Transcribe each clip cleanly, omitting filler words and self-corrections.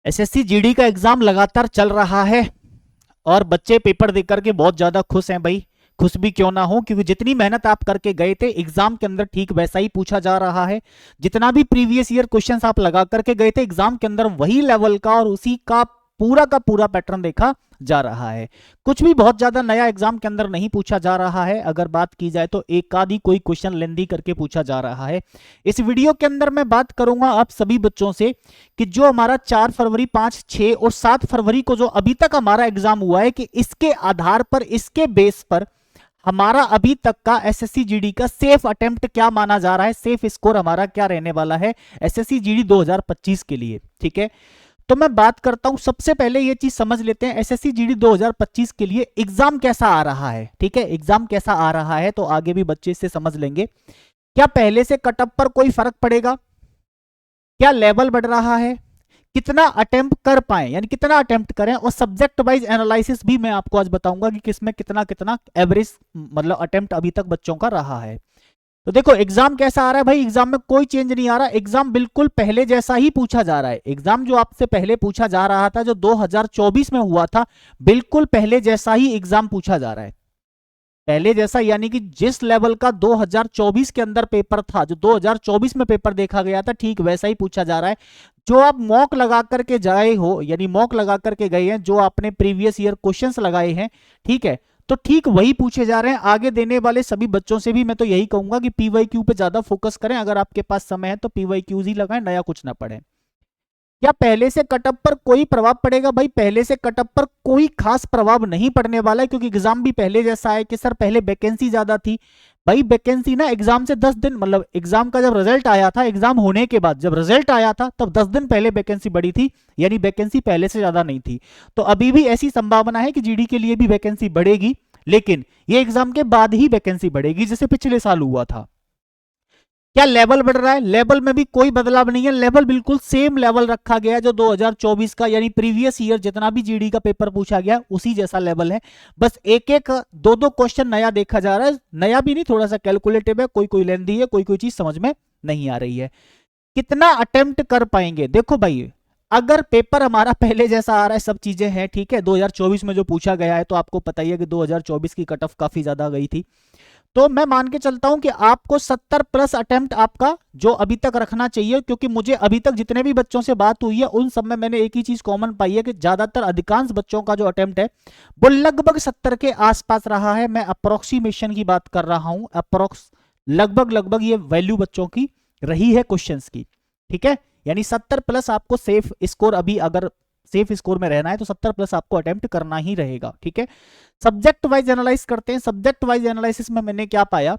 SSC GD का exam लगातार चल रहा है और बच्चे पेपर देख करके बहुत ज्यादा खुश हैं भाई। खुश भी क्यों ना हो, क्योंकि जितनी मेहनत आप करके गए थे एग्जाम के अंदर ठीक वैसा ही पूछा जा रहा है। जितना भी प्रीवियस ईयर क्वेश्चंस आप लगा करके गए थे एग्जाम के अंदर वही लेवल का और उसी का पूरा पैटर्न देखा जा रहा है। कुछ भी बहुत ज्यादा नया एग्जाम के अंदर नहीं पूछा जा रहा है। अगर बात की जाए तो एक आधी कोई क्वेश्चन लेंदी करके पूछा जा रहा है। इस वीडियो के अंदर मैं बात करूंगा आप सभी बच्चों से कि जो हमारा 4 फरवरी 5 6 और 7 फरवरी को जो अभी तक हमारा एग्जाम हुआ है कि इसके आधार पर, इसके बेस पर हमारा अभी तक का एसएससी जीडी का सेफ अटेम्प्ट क्या माना जा रहा है, सेफ स्कोर हमारा क्या रहने वाला है एसएससी जीडी 2025 के लिए। ठीक है, तो मैं बात करता हूं। सबसे पहले ये चीज समझ लेते हैं एसएससी जीडी 2025 के लिए एग्जाम कैसा आ रहा है। ठीक है, एग्जाम कैसा आ रहा है तो आगे भी बच्चे इससे समझ लेंगे। क्या पहले से कटअप पर कोई फर्क पड़ेगा, क्या लेवल बढ़ रहा है, कितना अटेम्प्ट कर पाए यानी कितना अटेम्प्ट करें, और सब्जेक्ट वाइज एनालिसिस भी मैं आपको आज बताऊंगा कि किसमें कितना कितना एवरेज मतलब अटेम्प्ट अभी तक बच्चों का रहा है। तो देखो एग्जाम कैसा आ रहा है भाई, एग्जाम में कोई चेंज नहीं आ रहा। एग्जाम बिल्कुल पहले जैसा ही पूछा जा रहा है। एग्जाम जो आपसे पहले पूछा जा रहा था, जो 2024 में हुआ था, बिल्कुल पहले जैसा ही एग्जाम पूछा जा रहा है। पहले जैसा यानी कि जिस लेवल का 2024 के अंदर पेपर था, जो 2024 में पेपर देखा गया था, ठीक वैसा ही पूछा जा रहा है। जो आप मॉक लगा करके जाए हो यानी मॉक लगा करके गए हैं, जो आपने प्रीवियस ईयर क्वेश्चंस लगाए हैं, ठीक है, तो ठीक वही पूछे जा रहे हैं। आगे देने वाले सभी बच्चों से भी मैं तो यही कहूंगा कि पीवाईक्यू पे ज्यादा फोकस करें। अगर आपके पास समय है तो पीवाईक्यूज ही लगाएं, नया कुछ ना पढ़ें। क्या पहले से कटअप पर कोई प्रभाव पड़ेगा भाई? पहले से कटअप पर कोई खास प्रभाव नहीं पड़ने वाला है, क्योंकि एग्जाम भी पहले जैसा है कि सर पहले वैकेंसी ज्यादा थी। भाई वैकेंसी ना एग्जाम से 10 दिन मतलब एग्जाम का जब रिजल्ट आया था, एग्जाम होने के बाद जब रिजल्ट आया था तब 10 दिन पहले वैकेंसी बढ़ी थी, यानी वैकेंसी पहले से ज्यादा नहीं थी। तो अभी भी ऐसी संभावना है कि जीडी के लिए भी वैकेंसी बढ़ेगी, लेकिन ये एग्जाम के बाद ही वैकेंसी बढ़ेगी जैसे पिछले साल हुआ था। क्या लेवल बढ़ रहा है? लेवल में भी कोई बदलाव नहीं है। लेवल बिल्कुल सेम लेवल रखा गया है जो 2024 का, यानी प्रीवियस ईयर जितना भी जीडी का पेपर पूछा गया उसी जैसा लेवल है। बस एक एक दो दो क्वेश्चन नया देखा जा रहा है। नया भी नहीं, थोड़ा सा कैलकुलेटिव है, कोई कोई लेंथी है, कोई कोई चीज समझ में नहीं आ रही है। कितना अटेम्प्ट कर पाएंगे? देखो भाई, अगर पेपर हमारा पहले जैसा आ रहा है, सब चीजें हैं ठीक है, 2024 में जो पूछा गया है, तो आपको पता ही है कि 2024 की कट ऑफ काफी ज्यादा गई थी। तो मैं मान के चलता हूं कि आपको 70 प्लस अटेम्प्ट आपका जो अभी तक रखना चाहिए, क्योंकि मुझे अभी तक जितने भी बच्चों से बात हुई है उन सब में मैंने एक ही चीज कॉमन पाई है कि ज्यादातर अधिकांश बच्चों का जो अटेम्प्ट है वो लगभग 70 के आसपास रहा है। मैं अप्रोक्सीमेशन की बात कर रहा हूं, अप्रोक्स लगभग लगभग ये वैल्यू बच्चों की रही है क्वेश्चंस की। ठीक है, यानी 70 प्लस आपको सेफ स्कोर, अभी अगर सेफ स्कोर में रहना है तो 70 प्लस आपको अटेम्प्ट करना ही रहेगा। ठीक है, सब्जेक्ट वाइज एनालाइज करते हैं। सब्जेक्ट वाइज एनालिसिस में मैंने क्या पाया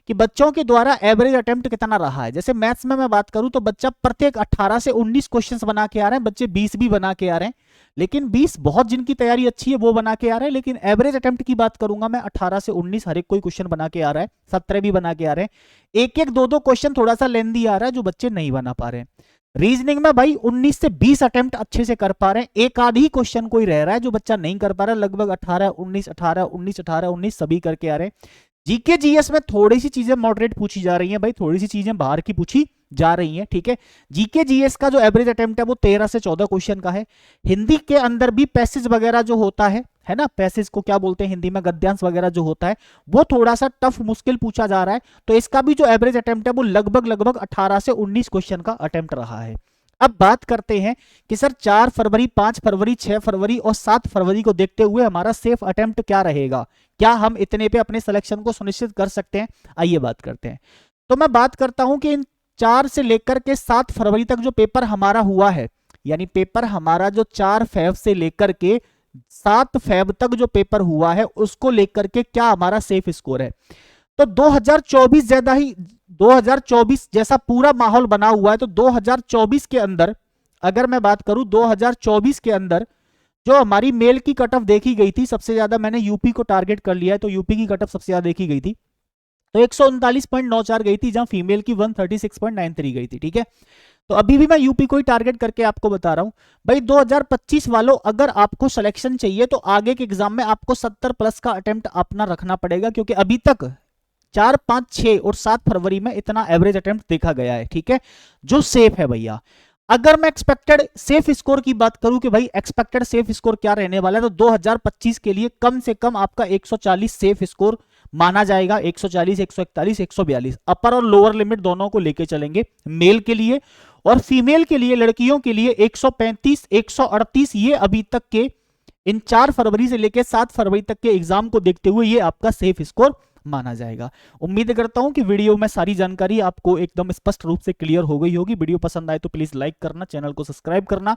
कि बच्चों के द्वारा एवरेज अटेम्प्ट कितना रहा है। जैसे मैथ्स में मैं बात करूं तो बच्चा प्रत्येक 18 से 19 क्वेश्चंस बना के आ रहे हैं, बच्चे 20 भी बना के आ रहे हैं, लेकिन 20 बहुत जिनकी तैयारी अच्छी है वो बना के आ रहे हैं। लेकिन एवरेज अटेम्प्ट की बात करूंगा मैं, 18 से 19 हर एक कोई क्वेश्चन बना के आ रहा है, 17 भी बना के आ रहे हैं। एक एक दो दो क्वेश्चन थोड़ा सा लेंदी आ रहा है जो बच्चे नहीं बना पा रहे हैं। रीजनिंग में भाई 19 से 20 अटेम्प्ट अच्छे से कर पा रहे हैं, एक आध ही क्वेश्चन कोई रह रहा है जो बच्चा नहीं कर पा रहा है। लगभग 18 19 18 19 18 19 सभी करके आ रहे हैं। जीके जीएस में थोड़ी सी चीजें मॉडरेट पूछी जा रही हैं भाई, थोड़ी सी चीजें बाहर की पूछी जा रही हैं। ठीक है, जीके जीएस का जो एवरेज अटेम्प्ट है वो 13 से 14 क्वेश्चन का है। हिंदी के अंदर भी पैसेज वगैरह जो होता है ना, पैसेज को क्या बोलते हैं हिंदी में, गद्यांश वगैरह जो होता है वो थोड़ा सा टफ मुश्किल पूछा जा रहा है। तो इसका भी जो एवरेज अटेम्प्ट है वो लगभग लगभग 18 से 19 क्वेश्चन का अटेम्प्ट रहा है। अब बात करते हैं कि सर 4 फरवरी 5 फरवरी 6 फरवरी और 7 फरवरी को देखते हुए हमारा सेफ अटेम्प्ट क्या रहेगा, क्या हम इतने पे अपने सिलेक्शन को सुनिश्चित कर सकते हैं? आइए बात करते हैं। तो मैं बात करता हूं कि इन 4 से लेकर के 7 फरवरी तक जो पेपर हमारा हुआ है, यानी पेपर हमारा जो 4 फेब से लेकर के 7 फेब तक जो पेपर हुआ है उसको लेकर के क्या हमारा सेफ स्कोर है। तो 2024 ज्यादा ही 2024 जैसा पूरा माहौल बना हुआ है। तो 2024 के अंदर अगर मैं बात करूं, 2024 के अंदर जो हमारी मेल की कट ऑफ देखी गई थी सबसे ज्यादा, मैंने यूपी को टारगेट कर लिया है तो यूपी की कट ऑफ सबसे ज्यादा देखी गई थी, तो 139.94 गई थी, जहां फीमेल की 136.93 गई थी। ठीक है, तो अभी भी मैं यूपी को ही टारगेट करके आपको बता रहा हूं भाई। 2025 वालों, अगर आपको सिलेक्शन चाहिए तो आगे के एग्जाम में आपको 70 प्लस का अटेम्प्ट अपना रखना पड़ेगा, क्योंकि अभी तक 4 5 6 और 7 फरवरी में इतना एवरेज अटेम्प्ट देखा गया है। ठीक है, जो सेफ है भैया। अगर मैं एक्सपेक्टेड सेफ स्कोर की बात करूं कि भाई एक्सपेक्टेड सेफ स्कोर क्या रहने वाला है, तो 2025 के लिए कम से कम आपका 140 सेफ स्कोर माना जाएगा। 140, 141, 142 अपर और लोअर लिमिट दोनों को लेके चलेंगे मेल के लिए। और फीमेल के लिए, लड़कियों के लिए 135, 138, ये अभी तक के इन 4 फरवरी से लेकर 7 फरवरी तक के एग्जाम को देखते हुए ये आपका सेफ स्कोर माना जाएगा। उम्मीद करता हूं कि वीडियो में सारी जानकारी आपको एकदम स्पष्ट रूप से क्लियर हो गई होगी। वीडियो पसंद आए तो प्लीज लाइक करना, चैनल को सब्सक्राइब करना।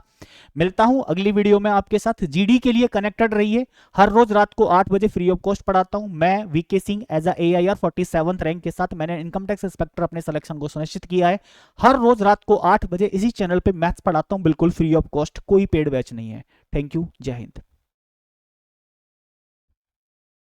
मिलता हूं अगली वीडियो में आपके साथ। जीडी के लिए कनेक्टेड रहिए। हर रोज रात को 8 बजे फ्री ऑफ कॉस्ट पढ़ाता हूं मैं, VK Singh, as AIR 47th rank के साथ। मैंने इनकम टैक्स इंस्पेक्टर अपने सिलेक्शन को सुनिश्चित किया है। हर रोज रात को 8 बजे इसी चैनल पर मैथ्स पढ़ाता हूं, बिल्कुल फ्री ऑफ कॉस्ट, कोई पेड बैच नहीं है। थैंक यू, जय हिंद।